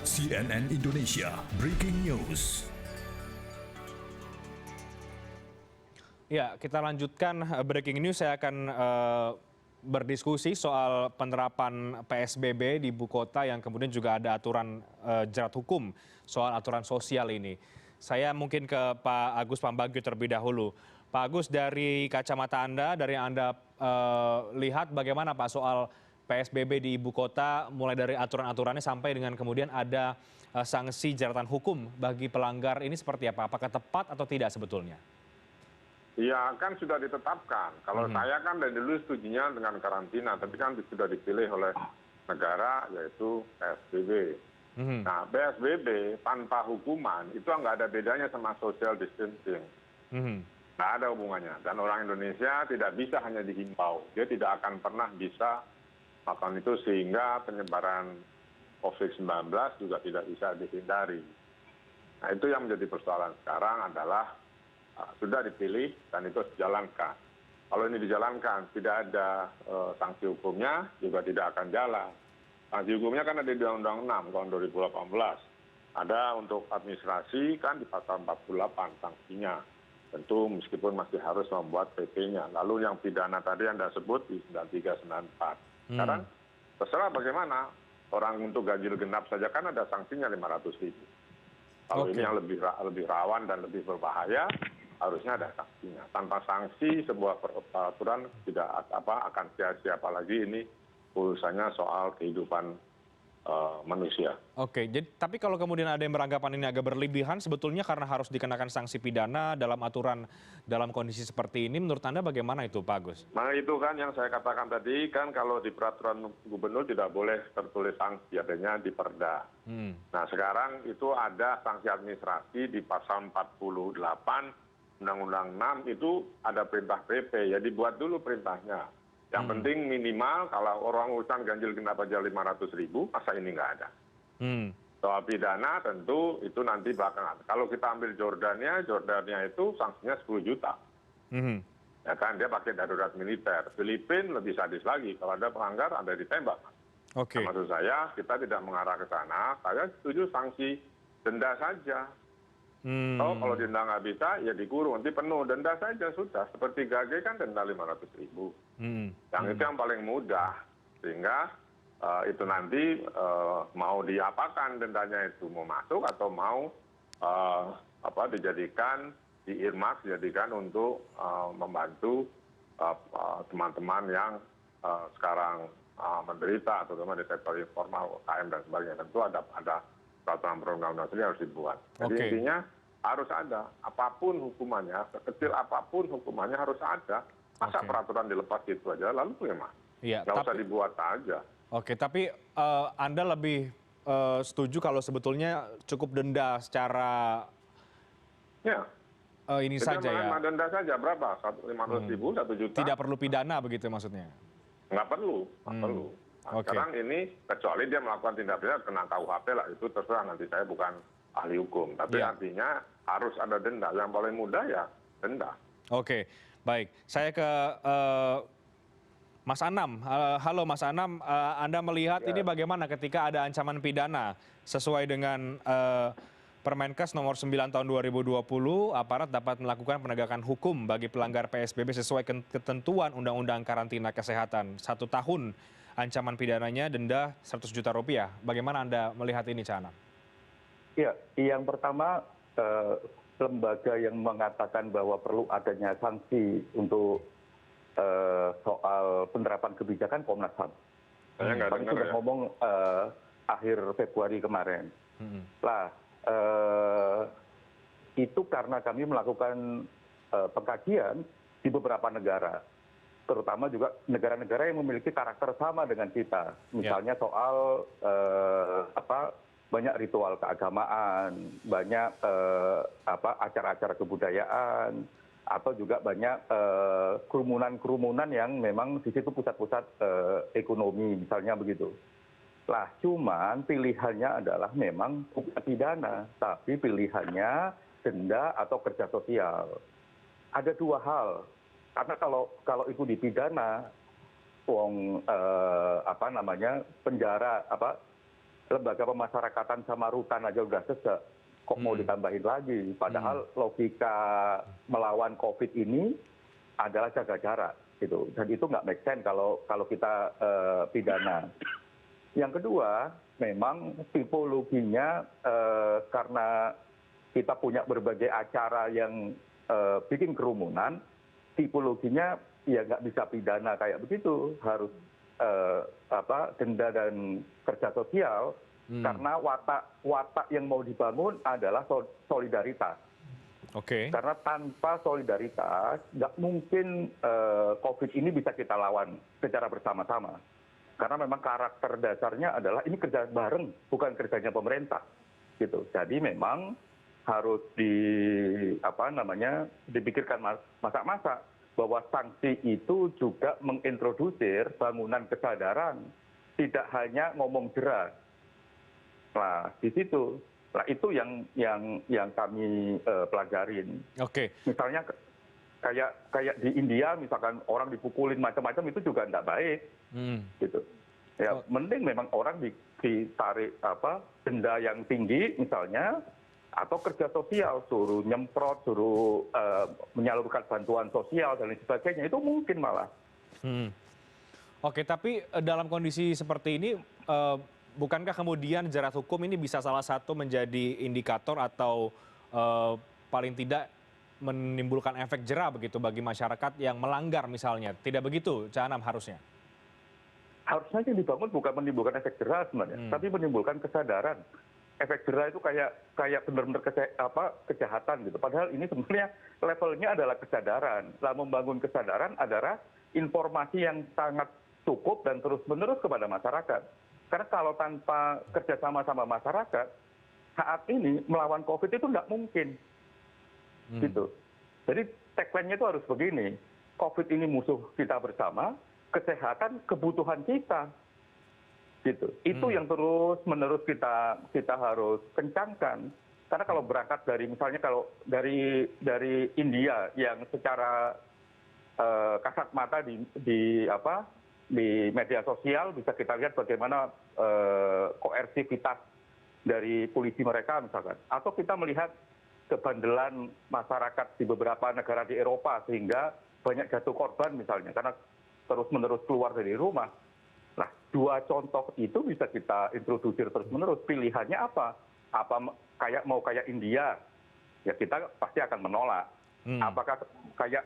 CNN Indonesia Breaking News. Ya, kita lanjutkan breaking news. Saya akan berdiskusi soal penerapan PSBB di ibu kota yang kemudian juga ada aturan jerat hukum soal aturan sosial ini. Saya mungkin ke Pak Agus Pambagio terlebih dahulu. Pak Agus, dari kacamata Anda, dari yang Anda lihat bagaimana Pak soal PSBB di ibu kota, mulai dari aturan-aturannya sampai dengan kemudian ada sanksi jeratan hukum bagi pelanggar ini seperti apa? Apakah tepat atau tidak sebetulnya? Ya kan sudah ditetapkan. Kalau saya kan dari dulu setujunya dengan karantina, tapi kan sudah dipilih oleh negara yaitu PSBB. Nah PSBB tanpa hukuman itu nggak ada bedanya sama social distancing. Nggak ada hubungannya. Dan orang Indonesia tidak bisa hanya dihimbau. Dia tidak akan pernah bisa melakukan itu sehingga penyebaran COVID-19 juga tidak bisa dihindari. Nah itu yang menjadi persoalan sekarang adalah sudah dipilih dan itu harus dijalankan. Kalau ini dijalankan tidak ada sanksi hukumnya juga tidak akan jalan. Sanksi hukumnya kan ada di Undang-Undang 6 tahun 2018. Ada untuk administrasi kan di pasal 48 sanksinya. Tentu meskipun masih harus membuat PP-nya. Lalu yang pidana tadi Anda sebut di 93, 94. Sekarang terserah bagaimana. Orang untuk ganjil genap saja kan ada sanksinya 500.000. Kalau ini yang lebih rawan dan lebih berbahaya, harusnya ada sanksinya. Tanpa sanksi sebuah peraturan tidak akan sia-sia, apalagi ini urusannya soal kehidupan manusia. Oke, tapi kalau kemudian ada yang beranggapan ini agak berlebihan, sebetulnya karena harus dikenakan sanksi pidana dalam aturan dalam kondisi seperti ini, menurut Anda bagaimana itu, Pak Agus? Nah itu kan yang saya katakan tadi, kan kalau di peraturan gubernur tidak boleh tertulis sanksi, adanya di perda. Nah sekarang itu ada sanksi administrasi di pasal 48 Undang-Undang 6 itu ada perintah PP, ya dibuat dulu perintahnya. Yang penting minimal kalau orang urusan ganjil genap aja 500.000, masa ini nggak ada. Soal pidana tentu itu nanti belakangan. Kalau kita ambil Jordania itu sanksinya 10 juta. Ya kan, dia pakai darurat militer. Filipina lebih sadis lagi, kalau ada pelanggar ada ditembak. Nah, maksud saya kita tidak mengarah ke sana, saya setuju sanksi denda saja. Kalau denda nggak bisa, ya dikurung. Nanti penuh, denda saja sudah. Seperti Gage kan denda 500.000. Yang itu yang paling mudah. Sehingga itu nanti mau diapakan dendanya itu. Mau masuk atau mau dijadikan, dijadikan untuk membantu teman-teman yang sekarang menderita, terutama di sektor informal, UKM dan sebagainya. Tentu ada peraturan perundang-undangan sendiri harus dibuat. Jadi intinya harus ada, apapun hukumannya, sekecil apapun hukumannya harus ada. Masa peraturan dilepas gitu aja, lalu bagaimana? Nggak usah dibuat aja. Oke, tapi Anda lebih setuju kalau sebetulnya cukup denda secara ini saja ya? Denda saja, berapa? 500.000, 1 juta? Tidak perlu pidana begitu maksudnya? Nggak perlu. Nah, sekarang ini kecuali dia melakukan tindak pidana kena KUHP lah, itu terserah, nanti saya bukan ahli hukum. Tapi artinya harus ada denda. Yang paling mudah ya denda. Oke, baik. Saya ke Mas Anam. Halo Mas Anam, Anda melihat ini bagaimana ketika ada ancaman pidana sesuai dengan Permenkes nomor 9 tahun 2020, aparat dapat melakukan penegakan hukum bagi pelanggar PSBB sesuai ketentuan Undang-Undang Karantina Kesehatan. 1 tahun ancaman pidananya denda 100 juta rupiah. Bagaimana Anda melihat ini, Cak Anam? Ya, yang pertama lembaga yang mengatakan bahwa perlu adanya sanksi untuk soal penerapan kebijakan Komnas HAM. Kami sudah ngomong akhir Februari kemarin. Lah, itu karena kami melakukan pengkajian di beberapa negara, terutama juga negara-negara yang memiliki karakter sama dengan kita. Misalnya soal banyak ritual keagamaan, banyak acara-acara kebudayaan, atau juga banyak kerumunan-kerumunan yang memang di situ pusat-pusat ekonomi, misalnya begitu. Lah, cuman pilihannya adalah memang bukan pidana, tapi pilihannya denda atau kerja sosial. Ada 2 hal. Karena kalau itu dipidana, penjara lembaga pemasyarakatan sama rutan aja udah sesek, kok mau ditambahin lagi? Padahal logika melawan COVID ini adalah jaga jarak, gitu. Dan itu nggak make sense kalau kita pidana. Yang kedua, memang tipologinya karena kita punya berbagai acara yang bikin kerumunan, tipologinya ya nggak bisa pidana kayak begitu, harus denda dan kerja sosial, karena watak yang mau dibangun adalah solidaritas. Oke. Karena tanpa solidaritas nggak mungkin COVID ini bisa kita lawan secara bersama-sama. Karena memang karakter dasarnya adalah ini kerja bareng, bukan kerjanya pemerintah, gitu. Jadi memang harus dipikirkan masa-masa bahwa sanksi itu juga mengintrodusir bangunan kesadaran, tidak hanya ngomong jelas. Nah, di situ, nah itu yang kami pelajarin. Oke. Misalnya kayak di India, misalkan orang dipukulin macam-macam itu juga tidak baik, gitu. Ya, mending memang orang ditarik denda yang tinggi misalnya, atau kerja sosial, suruh nyemprot, suruh menyalurkan bantuan sosial dan lain sebagainya, itu mungkin malah. Oke, tapi dalam kondisi seperti ini, bukankah kemudian jerat hukum ini bisa salah satu menjadi indikator atau paling tidak menimbulkan efek jera begitu bagi masyarakat yang melanggar misalnya? Tidak begitu, Cak Anam, harusnya? Harusnya yang dibangun bukan menimbulkan efek jera sebenarnya, tapi menimbulkan kesadaran. Efek jera itu kayak benar-benar kejahatan gitu. Padahal ini sebenarnya levelnya adalah kesadaran. Lah membangun kesadaran adalah informasi yang sangat cukup dan terus-menerus kepada masyarakat. Karena kalau tanpa kerjasama sama masyarakat, saat ini melawan COVID itu nggak mungkin. Gitu. Jadi tagline-nya itu harus begini, COVID ini musuh kita bersama, kesehatan kebutuhan kita. Gitu. Itu yang terus-menerus kita harus kencangkan. Karena kalau berangkat dari misalnya kalau dari India yang secara kasat mata di media sosial bisa kita lihat bagaimana koersivitas dari polisi mereka misalkan, atau kita melihat kebandelan masyarakat di beberapa negara di Eropa sehingga banyak jatuh korban misalnya karena terus-menerus keluar dari rumah. Nah, dua contoh itu bisa kita introdusir terus-menerus. Pilihannya apa? Mau kayak India? Ya kita pasti akan menolak. Apakah kayak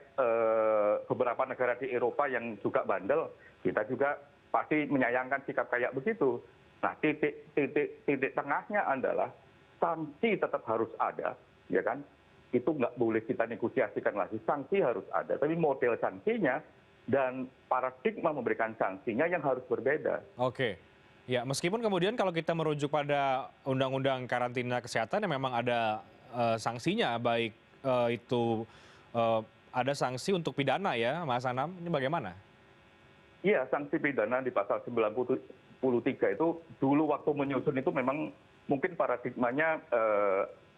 beberapa negara di Eropa yang juga bandel? Kita juga pasti menyayangkan sikap kayak begitu. Nah, titik tengahnya adalah sanksi tetap harus ada, ya kan? Itu nggak boleh kita negosiasikan lagi. Sanksi harus ada, tapi model sanksinya dan paradigma memberikan sanksinya yang harus berbeda. Oke. Ya, meskipun kemudian kalau kita merujuk pada undang-undang karantina kesehatan yang memang ada sanksinya, baik itu ada sanksi untuk pidana ya, Mas Anam, ini bagaimana? Iya, sanksi pidana di pasal 93 itu dulu waktu menyusun itu memang mungkin paradigmanya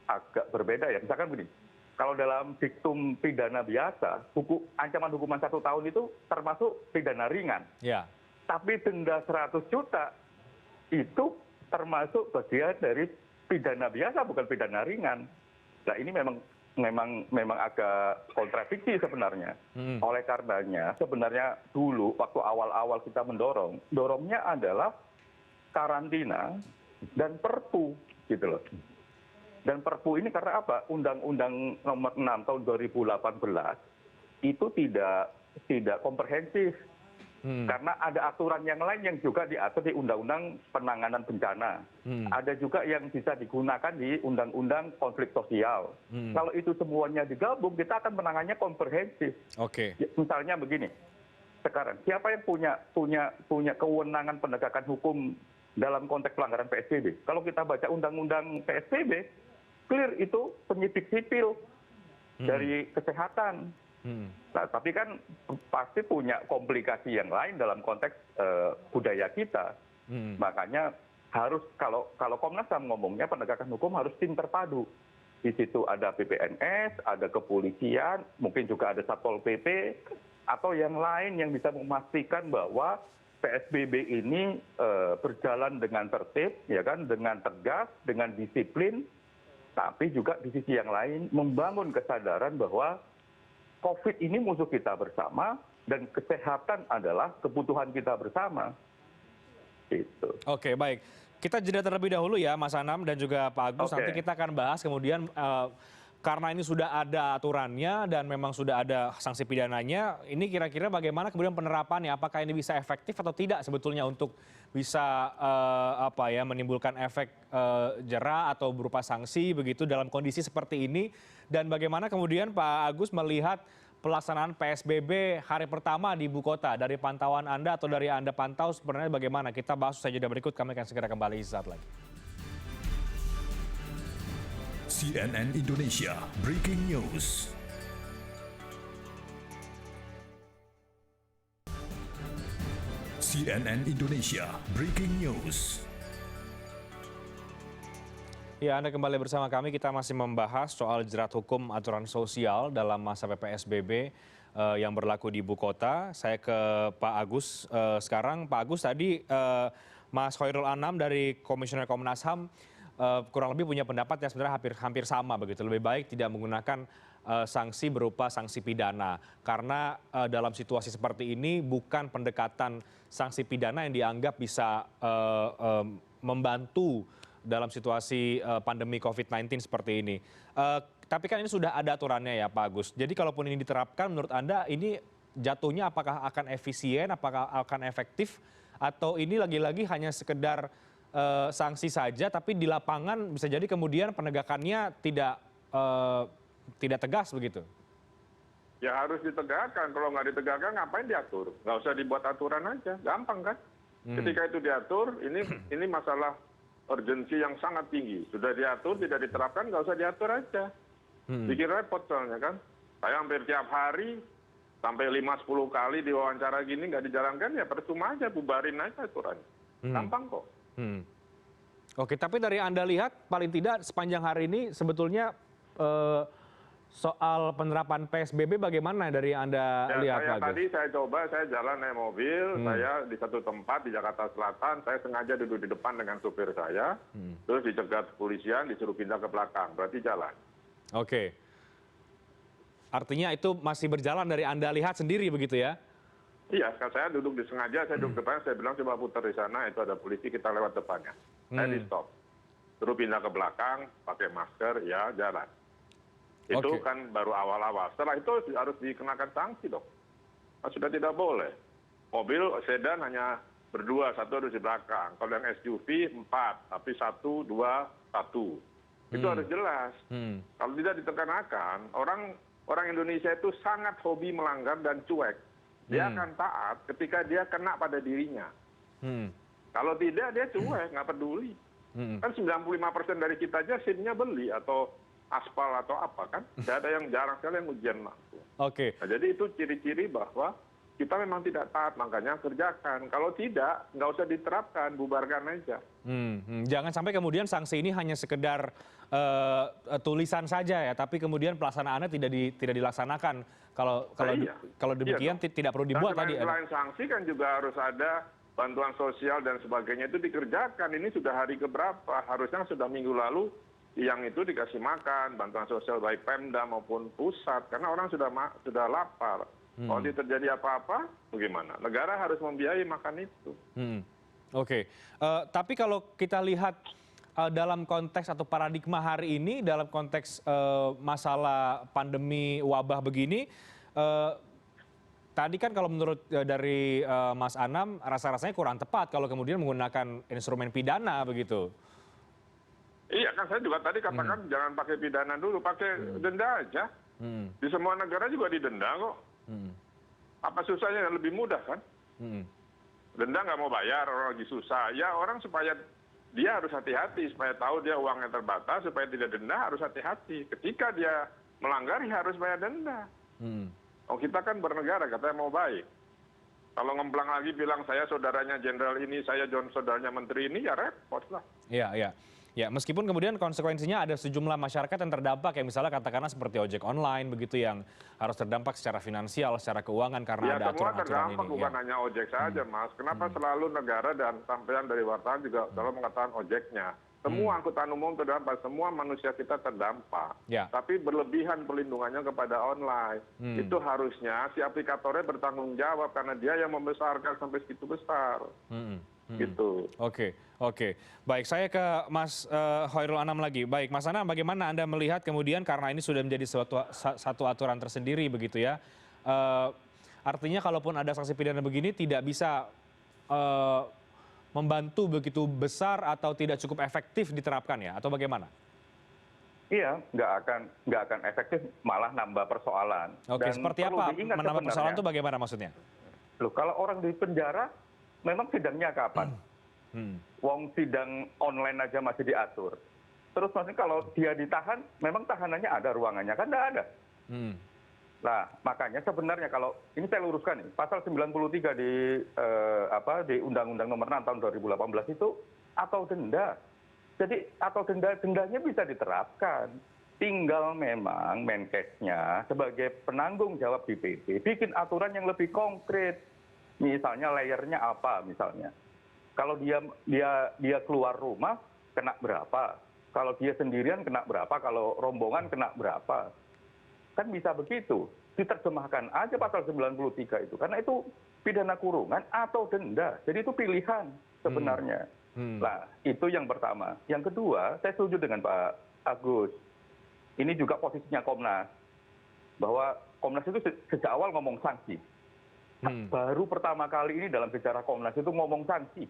agak berbeda ya. Misalkan begini, kalau dalam diktum pidana biasa, ancaman hukuman 1 tahun itu termasuk pidana ringan. Ya. Tapi denda 100 juta itu termasuk bagian dari pidana biasa, bukan pidana ringan. Nah ini memang agak kontradiksi sebenarnya. Oleh karenanya sebenarnya dulu waktu awal-awal kita dorongnya adalah karantina dan perpu gitu loh. Dan perpu ini karena apa? Undang-Undang nomor 6 tahun 2018 itu tidak komprehensif. Karena ada aturan yang lain yang juga diatur di Undang-Undang Penanganan Bencana. Ada juga yang bisa digunakan di Undang-Undang Konflik Sosial. Kalau itu semuanya digabung, kita akan menangannya komprehensif. Oke. Misalnya begini, sekarang siapa yang punya kewenangan penegakan hukum dalam konteks pelanggaran PSBB? Kalau kita baca Undang-Undang PSBB, clear itu penyidik sipil dari kesehatan. Nah, tapi kan pasti punya komplikasi yang lain dalam konteks budaya kita. Makanya harus kalau Komnas HAM ngomongnya penegakan hukum harus tim terpadu. Di situ ada PPNS, ada kepolisian, mungkin juga ada Satpol PP, atau yang lain yang bisa memastikan bahwa PSBB ini berjalan dengan tertib, ya kan, dengan tegas, dengan disiplin, tapi juga di sisi yang lain membangun kesadaran bahwa COVID ini musuh kita bersama dan kesehatan adalah kebutuhan kita bersama. Gitu. Oke, baik. Kita jeda terlebih dahulu ya, Mas Anam dan juga Pak Agus. Oke. Nanti kita akan bahas kemudian karena ini sudah ada aturannya dan memang sudah ada sanksi pidananya. Ini kira-kira bagaimana kemudian penerapannya? Apakah ini bisa efektif atau tidak sebetulnya untuk bisa menimbulkan efek jera atau berupa sanksi begitu dalam kondisi seperti ini? Dan bagaimana kemudian Pak Agus melihat pelaksanaan PSBB hari pertama di ibu kota, dari pantauan Anda atau dari Anda pantau sebenarnya bagaimana? Kita bahas usai jeda berikut, kami akan segera kembali sesaat lagi. CNN Indonesia Breaking News. CNN Indonesia Breaking News. Ya, Anda kembali bersama kami. Kita masih membahas soal jerat hukum aturan sosial dalam masa PSBB yang berlaku di ibu kota. Saya ke Pak Agus sekarang. Pak Agus, tadi Mas Khairul Anam dari Komisioner Komnas HAM kurang lebih punya pendapat yang sebenarnya hampir sama begitu. Lebih baik tidak menggunakan sanksi berupa sanksi pidana. Karena dalam situasi seperti ini bukan pendekatan sanksi pidana yang dianggap bisa membantu dalam situasi pandemi COVID-19 seperti ini. Tapi kan ini sudah ada aturannya ya Pak Agus. Jadi kalaupun ini diterapkan menurut Anda ini jatuhnya apakah akan efisien, apakah akan efektif, atau ini lagi-lagi hanya sekedar sanksi saja tapi di lapangan bisa jadi kemudian penegakannya tidak tegas begitu? Ya harus ditegakkan. Kalau nggak ditegakkan ngapain diatur? Nggak usah dibuat aturan aja. Gampang kan? Ketika itu diatur, ini masalah urgensi yang sangat tinggi. Sudah diatur, tidak diterapkan, nggak usah diatur aja. Bikin repot soalnya kan. Saya hampir tiap hari, sampai 5-10 kali diwawancara gini, nggak dijalankan, ya percuma aja, bubarin aja aturannya. Gampang kok. Oke, tapi dari Anda lihat, paling tidak sepanjang hari ini sebetulnya soal penerapan PSBB bagaimana dari Anda lihat, Pak Agus? Tadi saya coba, saya jalan naik mobil, saya di satu tempat di Jakarta Selatan, saya sengaja duduk di depan dengan supir saya, terus dicegat kepolisian, disuruh pindah ke belakang, berarti jalan. Oke. Artinya itu masih berjalan dari Anda lihat sendiri begitu ya? Iya, saya duduk sengaja, saya duduk depan, saya bilang coba putar di sana, itu ada polisi, kita lewat depannya. Saya di stop. Terus pindah ke belakang, pakai masker, ya jalan. Itu kan baru awal-awal. Setelah itu harus dikenakan sanksi dong. Sudah tidak boleh. Mobil sedan hanya berdua, satu harus di belakang. Kalau yang SUV 4, tapi 1, 2, 1. Itu harus jelas. Kalau tidak ditekankan, orang Indonesia itu sangat hobi melanggar dan cuek. Dia akan taat ketika dia kena pada dirinya. Kalau tidak, dia cuek, nggak peduli. Kan 95% dari kita aja SIM-nya beli atau aspal atau apa kan, tidak ada yang jarang sekali yang ujian langsung. Oke. Nah, jadi itu ciri-ciri bahwa kita memang tidak taat, makanya kerjakan. Kalau tidak, nggak usah diterapkan, bubarkan aja. Jangan sampai kemudian sanksi ini hanya sekedar tulisan saja ya, tapi kemudian pelaksanaannya tidak dilaksanakan. Kalau demikian tidak perlu dibuat tadi. Selain sanksi kan juga harus ada bantuan sosial dan sebagainya itu dikerjakan. Ini sudah hari keberapa? Harusnya sudah minggu lalu yang itu dikasih makan, bantuan sosial baik Pemda maupun pusat, karena orang sudah lapar. Kalau terjadi apa-apa, bagaimana? Negara harus membiayai makan itu. Oke. Tapi kalau kita lihat dalam konteks atau paradigma hari ini, dalam konteks masalah pandemi wabah begini, tadi kan kalau menurut dari Mas Anam, rasa-rasanya kurang tepat kalau kemudian menggunakan instrumen pidana begitu. Iya kan saya juga tadi katakan jangan pakai pidana dulu, pakai denda aja. Di semua negara juga didenda kok. Apa susahnya? Lebih mudah kan? Denda nggak mau bayar, orang lagi susah. Ya orang supaya dia harus hati-hati, supaya tahu dia uangnya terbatas, supaya tidak denda harus hati-hati. Ketika dia melanggar ya harus bayar denda. Oh kita kan bernegara, katanya mau baik. Kalau ngemplang lagi bilang saya saudaranya jenderal ini, saya saudaranya menteri ini, ya repot lah. Iya, iya. Ya, meskipun kemudian konsekuensinya ada sejumlah masyarakat yang terdampak ya, misalnya katakanlah seperti ojek online begitu yang harus terdampak secara finansial, secara keuangan karena Ya ada semua aturan-aturan terdampak ini. bukan Ya. hanya ojek saja Mas. Kenapa selalu negara dan sampean dari wartawan juga selalu mengatakan ojeknya. Semua angkutan umum terdampak, semua manusia kita terdampak. Ya. Tapi berlebihan pelindungannya kepada online. Itu harusnya si aplikatornya bertanggung jawab karena dia yang membesarkan sampai segitu besar. Gitu. Oke, oke. Baik, saya ke Mas Hoirul Anam lagi. Baik, Mas Anam, bagaimana Anda melihat kemudian karena ini sudah menjadi satu aturan tersendiri begitu ya. Artinya kalaupun ada sanksi pidana begini tidak bisa membantu begitu besar atau tidak cukup efektif diterapkan ya, atau bagaimana? Iya, nggak akan efektif, malah nambah persoalan. Oke, Dan seperti perlu apa diingat menambah persoalan sebenarnya, itu bagaimana maksudnya? loh, kalau orang di penjara, memang sidangnya kapan? Wong sidang online aja masih diatur. Terus maksudnya kalau dia ditahan, memang tahanannya ada ruangannya, kan nggak ada. Nah, makanya sebenarnya kalau ini saya luruskan nih, pasal 93 di Undang-Undang Nomor 6 tahun 2018 itu atau denda. Jadi atau dendanya bisa diterapkan. Tinggal memang Menkesnya sebagai penanggung jawab di PP bikin aturan yang lebih konkret. Misalnya layernya apa misalnya. Kalau dia keluar rumah kena berapa? Kalau dia sendirian kena berapa? Kalau rombongan kena berapa? Kan bisa begitu. Diterjemahkan aja pasal 93 itu. Karena itu pidana kurungan atau denda. Jadi itu pilihan sebenarnya. Nah, itu yang pertama. Yang kedua, saya setuju dengan Pak Agus. Ini juga posisinya Komnas. Bahwa Komnas itu sejak awal ngomong sanksi. Baru pertama kali ini dalam sejarah Komnas itu ngomong sanksi.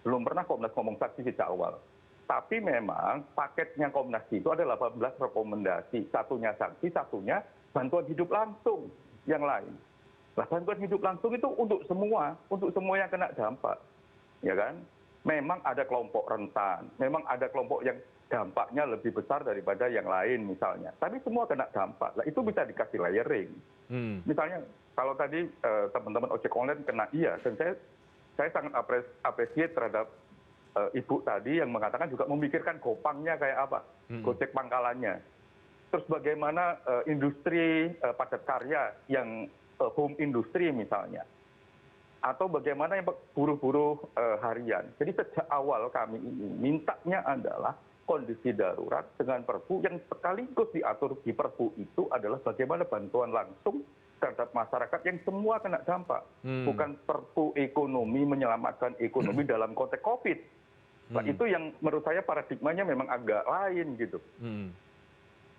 Belum pernah Komnas ngomong sanksi sejak awal. Tapi memang paketnya Komnas itu ada 18 rekomendasi. Satunya sanksi, satunya bantuan hidup langsung yang lain. Nah, bantuan hidup langsung itu untuk semua yang kena dampak. Ya kan? Memang ada kelompok rentan, memang ada kelompok yang dampaknya lebih besar daripada yang lain misalnya. Tapi semua kena dampak. Nah, itu bisa dikasih layering. Misalnya kalau tadi teman-teman ojek online kena iya, dan saya sangat apresiasi terhadap Ibu tadi yang mengatakan juga memikirkan gopangnya kayak apa, gojek pangkalannya. Terus bagaimana industri padat karya yang home industry misalnya. Atau bagaimana yang buruh-buruh harian. Jadi sejak awal kami ini mintanya adalah kondisi darurat dengan perpu yang sekaligus diatur di perpu itu adalah bagaimana bantuan langsung terhadap masyarakat yang semua kena dampak. Bukan perpu ekonomi menyelamatkan ekonomi dalam konteks COVID. Nah, itu yang menurut saya paradigmanya memang agak lain gitu.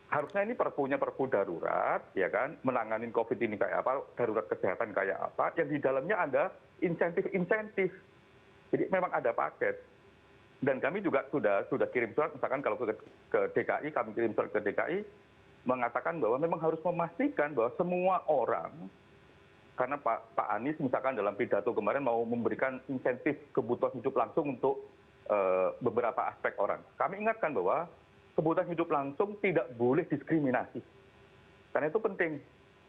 Harusnya ini perpunya perpu darurat, ya kan, menangani COVID ini kayak apa, darurat kesehatan kayak apa, yang di dalamnya ada insentif-insentif. Jadi memang ada paket. Dan kami juga sudah kirim surat, misalkan kalau ke DKI, kami kirim surat ke DKI, mengatakan bahwa memang harus memastikan bahwa semua orang, karena Pak Anies misalkan dalam pidato kemarin mau memberikan insentif kebutuhan hidup langsung untuk beberapa aspek orang. Kami ingatkan bahwa kebutuhan hidup langsung tidak boleh diskriminasi. Karena itu penting.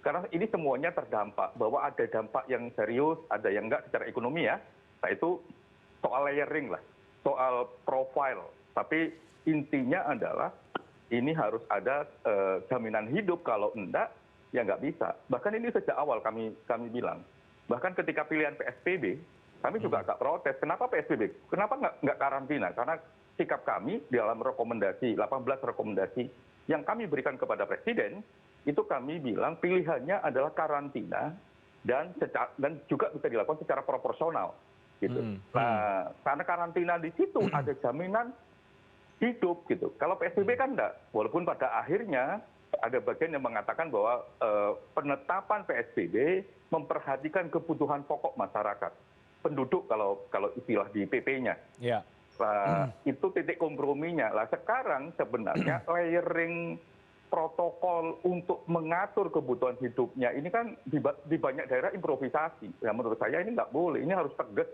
Karena ini semuanya terdampak. Bahwa ada dampak yang serius, ada yang enggak secara ekonomi ya. Nah itu soal layering lah. Soal profile. Tapi intinya adalah ini harus ada jaminan hidup. Kalau enggak, ya nggak bisa. Bahkan ini sejak awal kami bilang. Bahkan ketika pilihan PSBB, kami juga agak protes. Kenapa PSBB? Kenapa nggak karantina? Karena sikap kami dalam rekomendasi, 18 rekomendasi yang kami berikan kepada Presiden, itu kami bilang pilihannya adalah karantina dan juga bisa dilakukan secara proporsional. Gitu. Nah, karena karantina di situ ada jaminan hidup. Gitu. Kalau PSBB kan enggak. Walaupun pada akhirnya ada bagian yang mengatakan bahwa penetapan PSBB memperhatikan kebutuhan pokok masyarakat. Penduduk kalau istilah di PP-nya. Yeah. Itu titik komprominya. Lah sekarang sebenarnya layering protokol untuk mengatur kebutuhan hidupnya ini kan di banyak daerah improvisasi. Ya menurut saya ini nggak boleh. Ini harus tegas.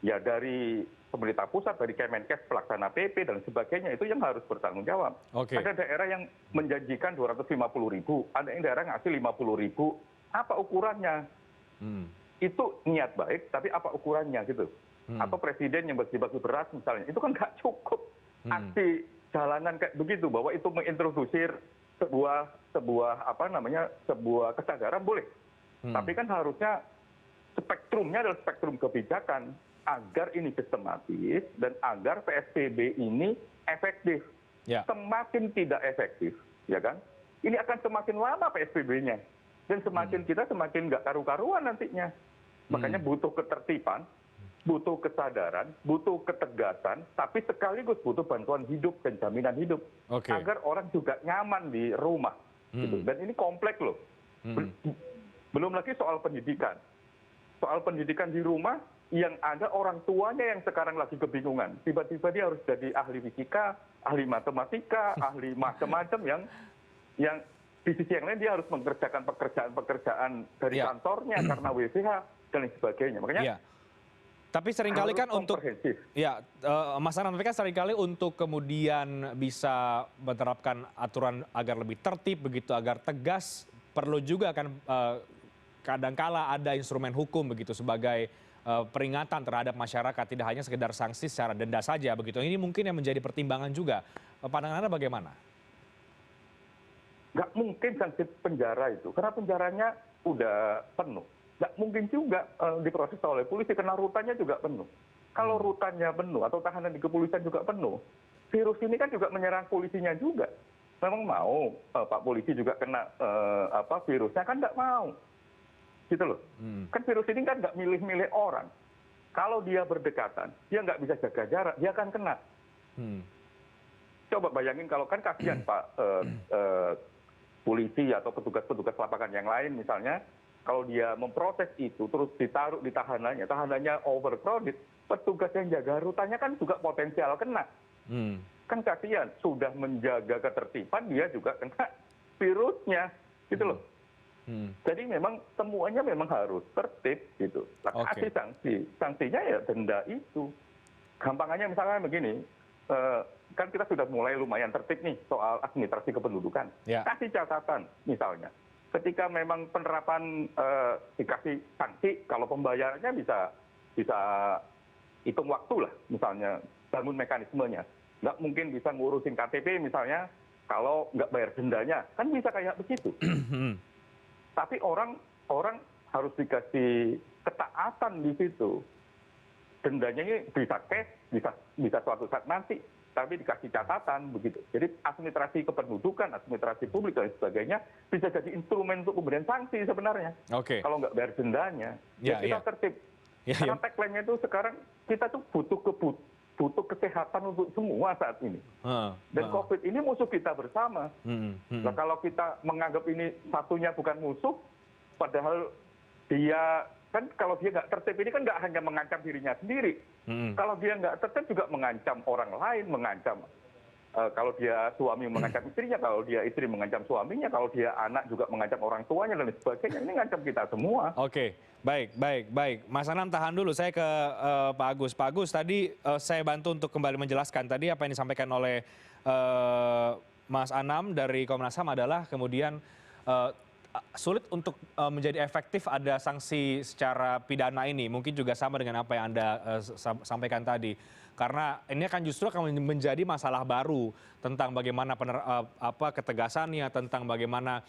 Ya dari pemerintah pusat, dari Kemenkes, pelaksana PP dan sebagainya itu yang harus bertanggung jawab. Okay. Ada daerah yang menjanjikan 250.000, ada yang daerah ngasih 50.000. Apa ukurannya? Itu niat baik, tapi apa ukurannya gitu? Atau presiden yang bagi-bagi beras misalnya, itu kan nggak cukup. aksi jalanan kayak begitu, bahwa itu mengintrodusir sebuah kesadaran boleh. Tapi kan harusnya spektrumnya adalah spektrum kebijakan agar ini sistematis dan agar PSBB ini efektif. Semakin tidak efektif, ya kan? Ini akan semakin lama PSBB-nya dan semakin kita semakin nggak karu-karuan nantinya. Makanya butuh ketertiban, butuh kesadaran, butuh ketegasan, tapi sekaligus butuh bantuan hidup dan jaminan hidup agar orang juga nyaman di rumah. Gitu. Dan ini kompleks loh. Belum lagi soal pendidikan. Soal pendidikan di rumah yang ada orang tuanya yang sekarang lagi kebingungan. Tiba-tiba dia harus jadi ahli fisika, ahli matematika, ahli macam-macam yang di sisi yang lain dia harus mengerjakan pekerjaan-pekerjaan dari kantornya karena WFH dan lain sebagainya. Makanya tapi seringkali kan untuk Mas Anam, tapi kan seringkali untuk kemudian bisa menerapkan aturan agar lebih tertib begitu, agar tegas, perlu juga kan kadangkala ada instrumen hukum begitu sebagai peringatan terhadap masyarakat, tidak hanya sekedar sanksi secara denda saja begitu. Ini mungkin yang menjadi pertimbangan juga. Pandangan Anda bagaimana? Nggak mungkin sanksi penjara itu, karena penjaranya udah penuh. Nggak mungkin juga diproses oleh polisi, karena rutannya juga penuh. Kalau rutannya penuh atau tahanan di kepolisian juga penuh, virus ini kan juga menyerang polisinya juga. Memang mau Pak polisi juga kena virusnya, kan nggak mau. Gitu loh. Kan virus ini kan nggak milih-milih orang. Kalau dia berdekatan, dia nggak bisa jaga jarak, dia akan kena. Coba bayangin kalau kan kasihan Pak polisi atau petugas-petugas lapangan yang lain misalnya, kalau dia memproses itu terus ditaruh di tahanannya overcrowded, petugas yang jaga rutannya kan juga potensial kena. Kan kasihan, sudah menjaga ketertiban dia juga kena virusnya, gitu loh. Jadi memang semuanya memang harus tertib gitu. Kasih sanksi, sanksinya ya denda itu. Gampangannya misalnya begini, kan kita sudah mulai lumayan tertib nih soal administrasi kependudukan. Kasih catatan misalnya, ketika memang penerapan dikasih sanksi, kalau pembayarannya bisa hitung waktu lah, misalnya bangun mekanismenya. Nggak mungkin bisa ngurusin KTP misalnya kalau nggak bayar dendanya, kan bisa kayak begitu. Tapi orang harus dikasih ketaatan di situ. Dendanya ini bisa cash, bisa suatu saat nanti, tapi dikasih catatan begitu. Jadi administrasi kependudukan, administrasi publik dan sebagainya bisa jadi instrumen untuk pemberian sanksi sebenarnya. Kalau nggak bayar dendanya, kita tertib. Karena tagline-nya itu sekarang kita tuh butuh kesehatan untuk semua saat ini. Dan COVID ini musuh kita bersama. Nah, kalau kita menganggap ini satunya bukan musuh, padahal dia kan kalau dia nggak tertib ini kan nggak hanya mengancam dirinya sendiri. Kalau dia nggak tertib juga mengancam orang lain, mengancam kalau dia suami mengancam istrinya, kalau dia istri mengancam suaminya, kalau dia anak juga mengancam orang tuanya dan sebagainya. Ini ngancam kita semua. Baik. Mas Anam tahan dulu, saya ke Pak Agus. Pak Agus, tadi saya bantu untuk kembali menjelaskan. Tadi apa yang disampaikan oleh Mas Anam dari Komnas HAM adalah kemudian sulit untuk menjadi efektif ada sanksi secara pidana ini. Mungkin juga sama dengan apa yang Anda sampaikan tadi. Karena ini akan justru akan menjadi masalah baru tentang bagaimana ketegasannya, tentang bagaimana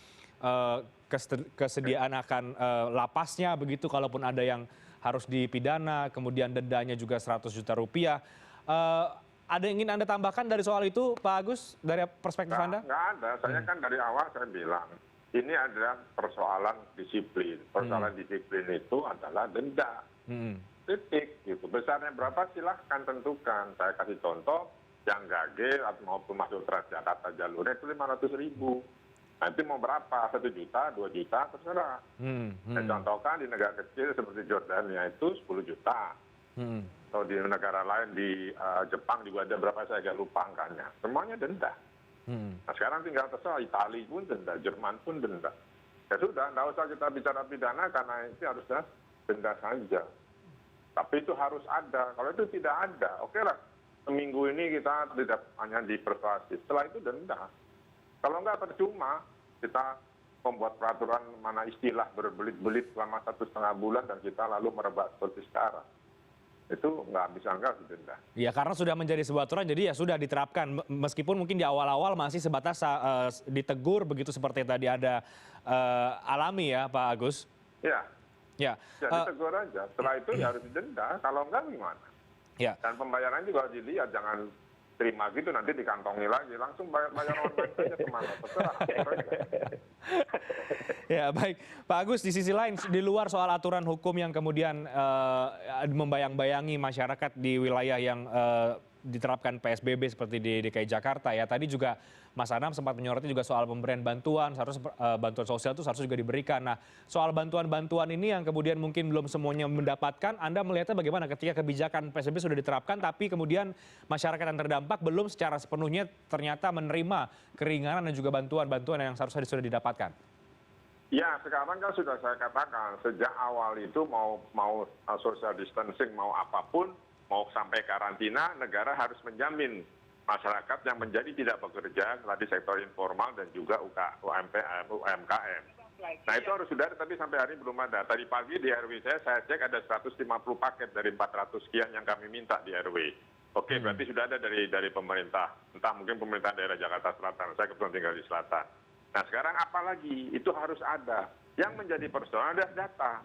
kesediaan akan lapasnya begitu kalaupun ada yang harus dipidana, kemudian dendanya juga 100 juta rupiah. Ada yang ingin Anda tambahkan dari soal itu, Pak Agus, dari perspektif Anda? Nggak ada, saya kan dari awal saya bilang, ini adalah persoalan disiplin. Persoalan disiplin itu adalah denda. Titik, gitu. Besarnya berapa silahkan tentukan. Saya kasih contoh, yang gage maupun masuk Transjakarta jalurnya itu 500.000. Nanti mau berapa? 1 juta, 2 juta, terserah. Saya contohkan di negara kecil seperti Jordania itu 10 juta. Atau di negara lain di Jepang juga ada berapa, saya agak lupa angkanya. Semuanya denda. Nah sekarang tinggal terserah, Italia pun denda, Jerman pun denda. Ya sudah, nggak usah kita bicara pidana karena itu harusnya denda saja. Tapi itu harus ada. Kalau itu tidak ada, oke lah. Seminggu ini kita tidak hanya dipersuasi. Setelah itu denda. Kalau nggak percuma, kita membuat peraturan mana istilah berbelit-belit selama 1,5 bulan dan kita lalu merebak seperti sekarang. itu nggak bisa nggak didenda. Ya karena sudah menjadi sebuah aturan, jadi ya sudah diterapkan. Meskipun mungkin di awal-awal masih sebatas ditegur begitu seperti tadi ada alami ya Pak Agus. Ya, Ya. ya ditegur aja. Setelah itu ya harus didenda. Kalau enggak gimana? Ya. Dan pembayarannya juga dilihat, jangan terima gitu nanti dikantongi lagi, langsung bayar online saja kemana terserah. Ya baik, Pak Agus, di sisi lain di luar soal aturan hukum yang kemudian membayang-bayangi masyarakat di wilayah yang diterapkan PSBB seperti di DKI Jakarta ya, tadi juga Mas Anam sempat menyoroti juga soal pemberian bantuan, seharusnya bantuan sosial itu seharusnya juga diberikan. Nah, soal bantuan-bantuan ini yang kemudian mungkin belum semuanya mendapatkan, Anda melihatnya bagaimana ketika kebijakan PSBB sudah diterapkan, tapi kemudian masyarakat yang terdampak belum secara sepenuhnya ternyata menerima keringanan dan juga bantuan-bantuan yang seharusnya sudah didapatkan? Ya, sekarang kan sudah saya katakan, sejak awal itu mau social distancing, mau apapun, mau sampai karantina, negara harus menjamin masyarakat yang menjadi tidak bekerja di sektor informal dan juga UMKM. Nah itu harus sudah, tapi sampai hari ini belum ada. Tadi pagi di RW saya cek ada 150 paket dari 400 sekian yang kami minta di RW. Oke, berarti sudah ada dari pemerintah. Entah mungkin pemerintah daerah Jakarta Selatan, saya kebetulan tinggal di Selatan. Nah sekarang apalagi, itu harus ada. Yang menjadi persoalan adalah data.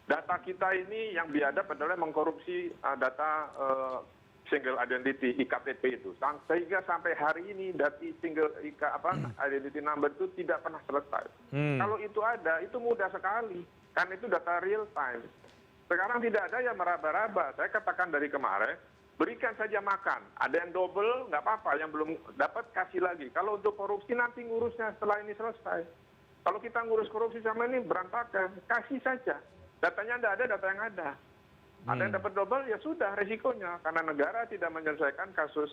Data kita ini yang biadab adalah mengkorupsi data single identity IKTP itu, sehingga sampai hari ini data single identity number itu tidak pernah selesai. Kalau itu ada, itu mudah sekali, kan itu data real time. Sekarang tidak ada yang meraba-raba. Saya katakan dari kemarin, berikan saja makan. Ada yang double, nggak apa-apa. Yang belum dapat kasih lagi. Kalau untuk korupsi nanti ngurusnya setelah ini selesai. Kalau kita ngurus korupsi sama ini berantakan, kasih saja. Datanya tidak ada, data yang ada. Ada yang dapat double, ya sudah resikonya. Karena negara tidak menyelesaikan kasus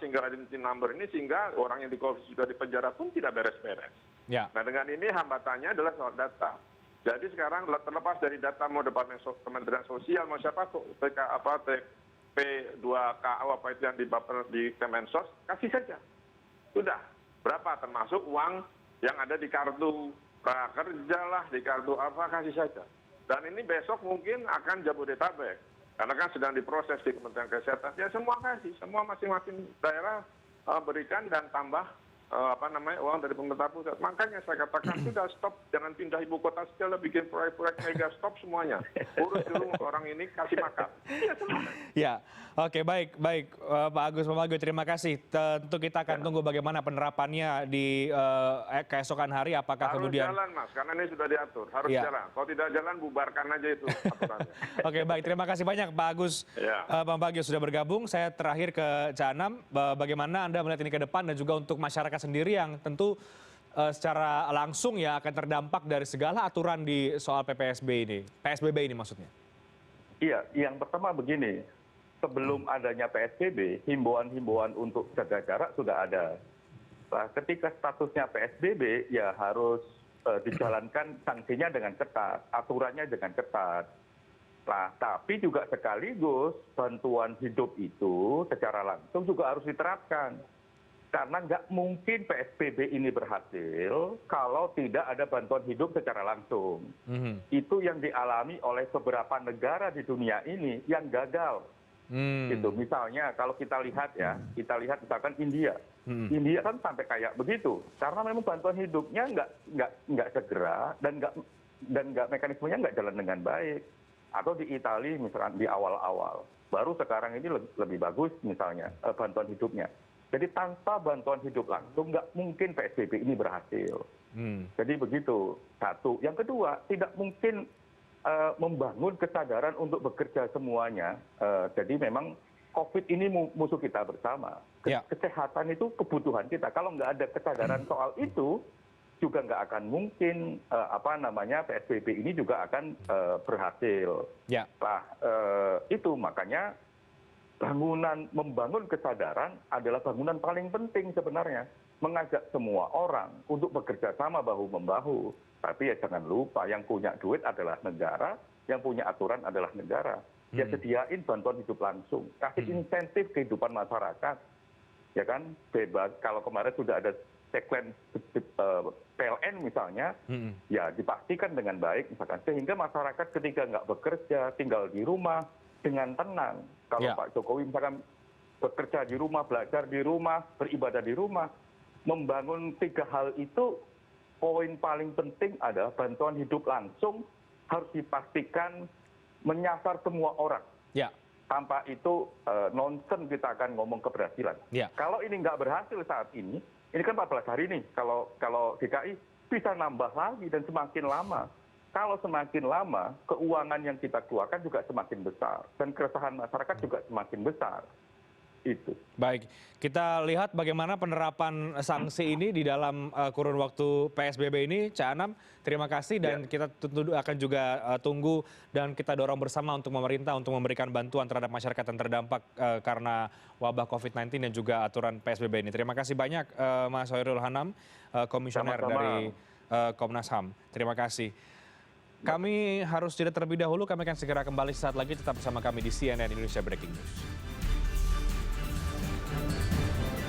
single identity number ini, sehingga orang yang dikorupsi sudah di penjara pun tidak beres-beres. Ya. Nah dengan ini hambatannya adalah soal data. Jadi sekarang terlepas dari data mau Departemen Kementerian Sosial, mau siapa P2KO apa itu yang di Kemensos, kasih saja. Sudah. Berapa termasuk uang yang ada di kartu prakerja lah, di kartu apa, kasih saja. Dan ini besok mungkin akan Jabodetabek. Karena kan sedang diproses di Kementerian Kesehatan. Ya semua kasih, semua masing-masing daerah berikan dan tambah uang dari pemerintah pusat. Makanya saya katakan sudah stop, jangan pindah ibu kota segala, bikin proyek-proyek mega, stop semuanya. Urus dulu orang ini, kasih makan. Ya, oke, baik Pak Agus Pambagio, terima kasih. Tentu kita akan tunggu bagaimana penerapannya di keesokan hari. Apakah harus kemudian jalan Mas, karena ini sudah diatur, harus jalan. Kalau tidak jalan, bubarkan aja itu aturannya. Oke, baik, terima kasih banyak Pak Agus Pambagio sudah bergabung. Saya terakhir ke Cak Anam, bagaimana Anda melihat ini ke depan dan juga untuk masyarakat sendiri yang tentu secara langsung ya akan terdampak dari segala aturan di soal PSBB ini maksudnya. Iya, yang pertama begini, sebelum adanya PSBB, himbauan-himbauan untuk jaga jarak sudah ada. Nah, ketika statusnya PSBB, ya harus dijalankan sanksinya dengan ketat, aturannya dengan ketat. Nah, tapi juga sekaligus bantuan hidup itu secara langsung juga harus diterapkan. Karena nggak mungkin PSBB ini berhasil kalau tidak ada bantuan hidup secara langsung. Itu yang dialami oleh beberapa negara di dunia ini yang gagal. Gitu. Misalnya kalau kita lihat misalkan India. India kan sampai kayak begitu. Karena memang bantuan hidupnya nggak segera dan mekanismenya nggak jalan dengan baik. Atau di Italia misalkan di awal-awal. Baru sekarang ini lebih bagus misalnya bantuan hidupnya. Jadi tanpa bantuan hidup langsung nggak mungkin PSBB ini berhasil. Jadi begitu, satu. Yang kedua, tidak mungkin membangun kesadaran untuk bekerja semuanya. Jadi memang COVID ini musuh kita bersama. Kesehatan itu kebutuhan kita. Kalau nggak ada kesadaran soal itu, juga nggak akan mungkin PSBB ini juga akan berhasil. Nah, itu makanya membangun kesadaran adalah bangunan paling penting sebenarnya. Mengajak semua orang untuk bekerja sama bahu-membahu. Tapi ya jangan lupa yang punya duit adalah negara, yang punya aturan adalah negara. Ya sediain bantuan hidup langsung, kasih insentif kehidupan masyarakat. Ya kan, bebas. Kalau kemarin sudah ada tagline PLN misalnya, ya dipastikan dengan baik misalkan. Sehingga masyarakat ketika nggak bekerja, tinggal di rumah, dengan tenang. Kalau Ya. Pak Jokowi misalkan bekerja di rumah, belajar di rumah, beribadah di rumah, membangun 3 hal itu, poin paling penting adalah bantuan hidup langsung harus dipastikan menyasar semua orang. Ya. Tanpa itu nonsen kita akan ngomong keberhasilan. Ya. Kalau ini nggak berhasil saat ini kan 14 hari nih, kalau DKI bisa nambah lagi dan semakin lama. Kalau semakin lama, keuangan yang kita keluarkan juga semakin besar. Dan keresahan masyarakat juga semakin besar. Itu. Baik, kita lihat bagaimana penerapan sanksi ini di dalam kurun waktu PSBB ini, Cak Anam. Terima kasih dan kita tentu akan juga tunggu dan kita dorong bersama untuk pemerintah untuk memberikan bantuan terhadap masyarakat yang terdampak karena wabah COVID-19 dan juga aturan PSBB ini. Terima kasih banyak Mas Hoirul Hanam, Komisioner dari Komnas HAM. Terima kasih. Kami harus jeda terlebih dahulu, kami akan segera kembali sesaat lagi, tetap bersama kami di CNN Indonesia Breaking News.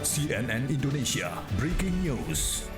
CNN Indonesia Breaking News.